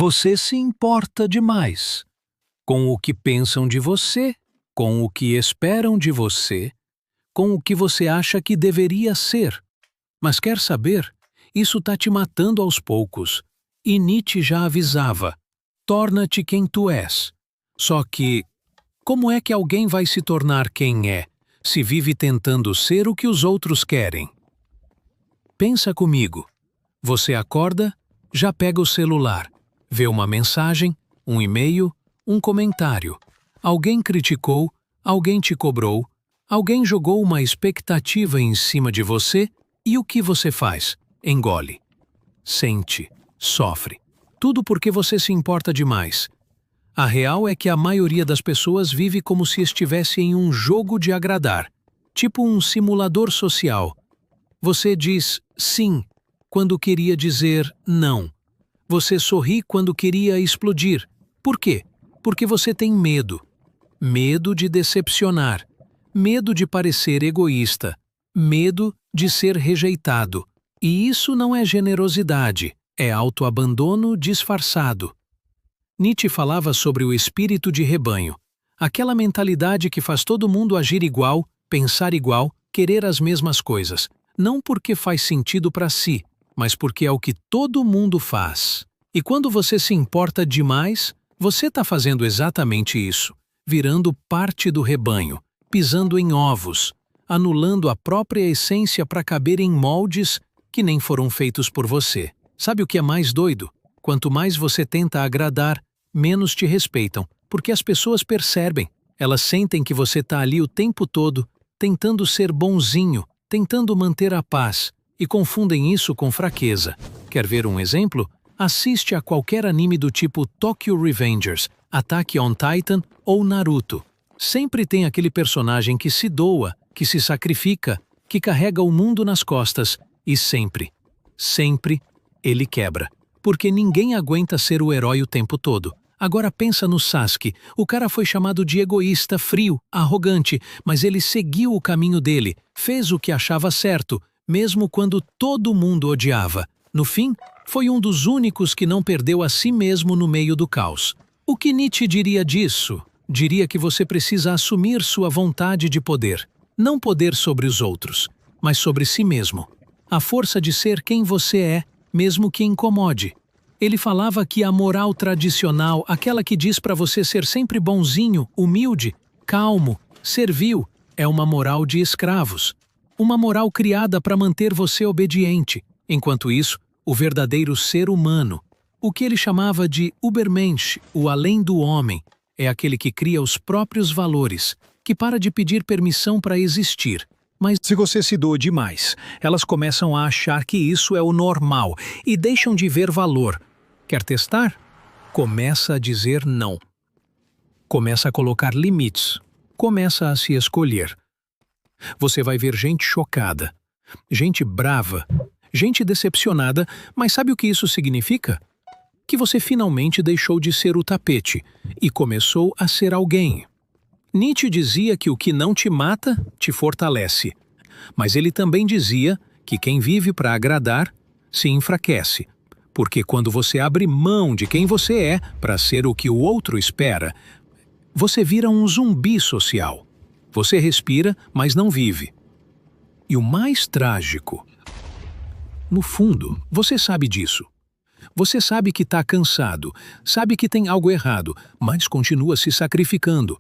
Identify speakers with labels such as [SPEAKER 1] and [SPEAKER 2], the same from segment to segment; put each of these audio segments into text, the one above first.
[SPEAKER 1] Você se importa demais com o que pensam de você, com o que esperam de você, com o que você acha que deveria ser. Mas quer saber? Isso tá te matando aos poucos. E Nietzsche já avisava: torna-te quem tu és. Só que, como é que alguém vai se tornar quem é, se vive tentando ser o que os outros querem? Pensa comigo. Você acorda, já pega o celular, vê uma mensagem, um e-mail, um comentário. Alguém criticou, alguém te cobrou, alguém jogou uma expectativa em cima de você e o que você faz? Engole. Sente, sofre. Tudo porque você se importa demais. A real é que a maioria das pessoas vive como se estivesse em um jogo de agradar, tipo um simulador social. Você diz sim quando queria dizer não. Você sorri quando queria explodir. Por quê? Porque você tem medo. Medo de decepcionar. Medo de parecer egoísta. Medo de ser rejeitado. E isso não é generosidade, é autoabandono disfarçado. Nietzsche falava sobre o espírito de rebanho, aquela mentalidade que faz todo mundo agir igual, pensar igual, querer as mesmas coisas, não porque faz sentido para si, mas porque é o que todo mundo faz. E quando você se importa demais, você está fazendo exatamente isso, virando parte do rebanho, pisando em ovos, anulando a própria essência para caber em moldes que nem foram feitos por você. Sabe o que é mais doido? Quanto mais você tenta agradar, menos te respeitam, porque as pessoas percebem. Elas sentem que você está ali o tempo todo, tentando ser bonzinho, tentando manter a paz, e confundem isso com fraqueza. Quer ver um exemplo? Assiste a qualquer anime do tipo Tokyo Revengers, Attack on Titan ou Naruto. Sempre tem aquele personagem que se doa, que se sacrifica, que carrega o mundo nas costas, e sempre ele quebra. Porque ninguém aguenta ser o herói o tempo todo. Agora pensa no Sasuke. O cara foi chamado de egoísta, frio, arrogante, mas ele seguiu o caminho dele, fez o que achava certo, mesmo quando todo mundo odiava. No fim, foi um dos únicos que não perdeu a si mesmo no meio do caos. O que Nietzsche diria disso? Diria que você precisa assumir sua vontade de poder. Não poder sobre os outros, mas sobre si mesmo. A força de ser quem você é, mesmo que incomode. Ele falava que a moral tradicional, aquela que diz para você ser sempre bonzinho, humilde, calmo, servil, é uma moral de escravos. Uma moral criada para manter você obediente. Enquanto isso, o verdadeiro ser humano, o que ele chamava de Übermensch, o além do homem, é aquele que cria os próprios valores, que para de pedir permissão para existir. Mas se você se doa demais, elas começam a achar que isso é o normal e deixam de ver valor. Quer testar? Começa a dizer não. Começa a colocar limites. Começa a se escolher. Você vai ver gente chocada, gente brava, gente decepcionada, mas sabe o que isso significa? Que você finalmente deixou de ser o tapete e começou a ser alguém. Nietzsche dizia que o que não te mata, te fortalece. Mas ele também dizia que quem vive para agradar, se enfraquece. Porque quando você abre mão de quem você é para ser o que o outro espera, você vira um zumbi social. Você respira, mas não vive. E o mais trágico, no fundo, você sabe disso. Você sabe que está cansado, sabe que tem algo errado, mas continua se sacrificando.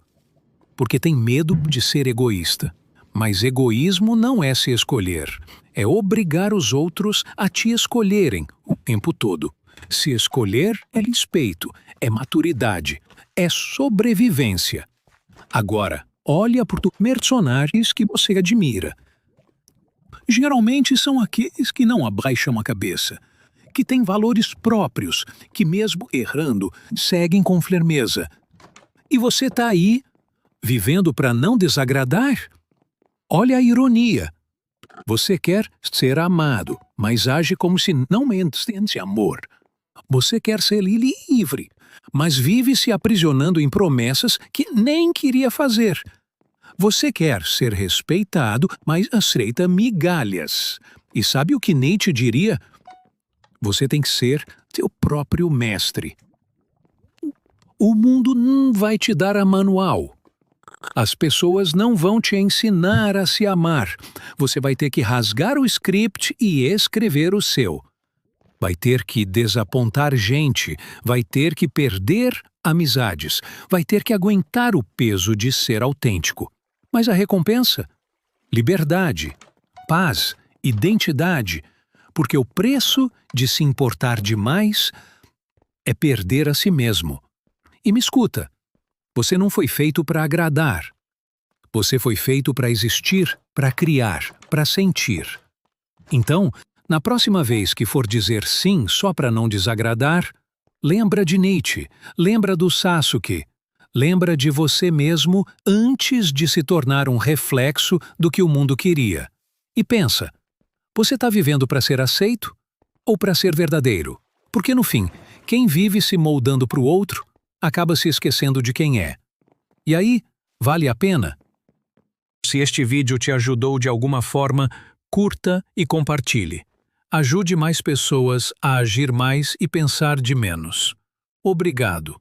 [SPEAKER 1] Porque tem medo de ser egoísta. Mas egoísmo não é se escolher. É obrigar os outros a te escolherem o tempo todo. Se escolher é respeito, é maturidade, é sobrevivência. Agora, olha para os personagens que você admira. Geralmente são aqueles que não abaixam a cabeça, que têm valores próprios, que mesmo errando, seguem com firmeza. E você está aí, vivendo para não desagradar? Olha a ironia. Você quer ser amado, mas age como se não entendesse amor. Você quer ser livre, mas vive se aprisionando em promessas que nem queria fazer. Você quer ser respeitado, mas aceita migalhas. E sabe o que Nietzsche diria? Você tem que ser seu próprio mestre. O mundo não vai te dar a manual. As pessoas não vão te ensinar a se amar. Você vai ter que rasgar o script e escrever o seu. Vai ter que desapontar gente, vai ter que perder amizades, vai ter que aguentar o peso de ser autêntico. Mas a recompensa? Liberdade, paz, identidade, porque o preço de se importar demais é perder a si mesmo. E me escuta, você não foi feito para agradar. Você foi feito para existir, para criar, para sentir. Então, na próxima vez que for dizer sim só para não desagradar, lembra de Nietzsche, lembra do Sasuke, lembra de você mesmo antes de se tornar um reflexo do que o mundo queria. E pensa, você está vivendo para ser aceito ou para ser verdadeiro? Porque no fim, quem vive se moldando para o outro acaba se esquecendo de quem é. E aí, vale a pena? Se este vídeo te ajudou de alguma forma, curta e compartilhe. Ajude mais pessoas a agir mais e pensar de menos. Obrigado.